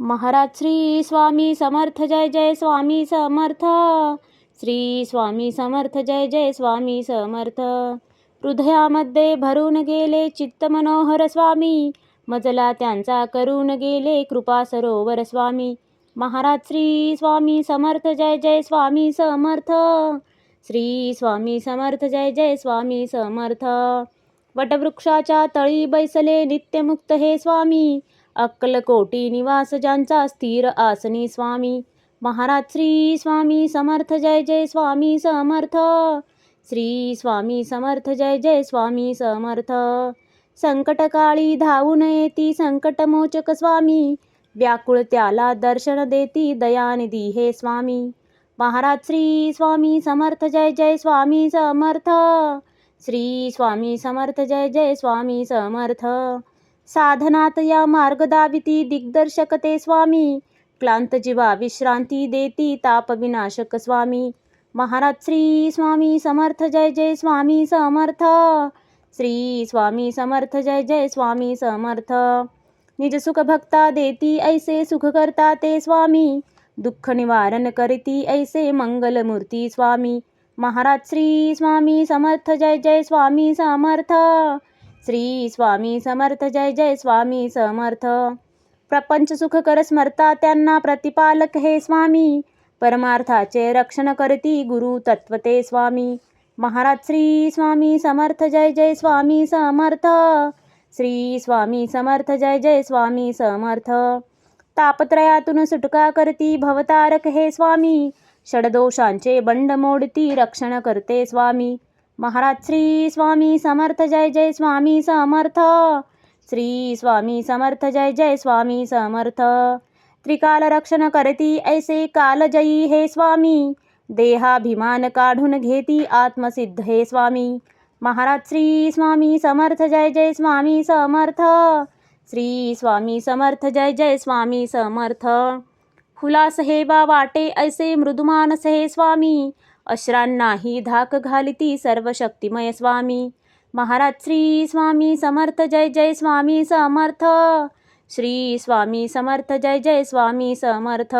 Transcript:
महाराज श्री स्वामी समर्थ जय जय स्वामी समर्थ. श्री स्वामी समर्थ जय जय स्वामी समर्थ. हृदयामध्ये भरून गेले चित्त मनोहर स्वामी, मजला त्यांचा करून गेले कृपा सरोवर स्वामी. महाराज श्री स्वामी समर्थ जय जय स्वामी समर्थ. श्री स्वामी समर्थ जय जय स्वामी समर्थ. वटवृक्षाच्या तळी बैसले नित्यमुक्त हे स्वामी, अक्कलकोटी निवास ज्यांचा स्थिर आसनी स्वामी. महाराज श्री स्वामी समर्थ जय जय स्वामी समर्थ. श्री स्वामी समर्थ जय जय स्वामी समर्थ. संकटकाळी धावून येती संकटमोचक स्वामी, व्याकुळ त्याला दर्शन देती दयानिधी हे स्वामी. महाराज श्री स्वामी समर्थ जय जय स्वामी समर्थ. श्री स्वामी समर्थ जय जय स्वामी समर्थ. साधनात या मार्ग दाविती दिग्दर्शक ते स्वामी, क्लांत जीवा विश्रांती देती ताप विनाशक स्वामी. महाराज श्री स्वामी समर्थ जय जय स्वामी समर्थ. श्री स्वामी समर्थ जय जय स्वामी समर्थ. निज सुख भक्ता देती ऐसे सुख करता ते स्वामी, दुःख निवारण करती ऐसे मंगलमूर्ती स्वामी. महाराज श्री स्वामी समर्थ जय जय स्वामी समर्थ. श्री स्वामी समर्थ जय जय स्वामी समर्थ. प्रपंच सुख कर स्मरता त्यांना प्रतिपालक हे स्वामी, परमार्थाचे रक्षण करती गुरु तत्वते स्वामी. महाराज श्री स्वामी समर्थ जय जय स्वामी समर्थ. श्री स्वामी समर्थ जय जय स्वामी समर्थ. तापत्रयातून सुटका करती भवतारक हे स्वामी, षडदोषांचे बंड मोडती रक्षण करते स्वामी. महाराज श्री स्वामी समर्थ जय जय स्वामी समर्थ. श्री स्वामी समर्थ जय जय स्वामी समर्थ. त्रिकाल रक्षण करती ऐसे कालजयी हे स्वामी, देहाभिमान काढून घेती आत्मसिद्ध हे स्वामी. महाराज श्री स्वामी समर्थ जय जय स्वामी समर्थ. श्री स्वामी समर्थ जय जय स्वामी समर्थ. हुलास हे बा वाटे ऐसे मृदुमानस हे स्वामी, अश्रांनाही धाक घालिती सर्व शक्तिमय स्वामी. महाराज श्री स्वामी समर्थ जय जय स्वामी समर्थ. श्री स्वामी समर्थ जय जय स्वामी समर्थ.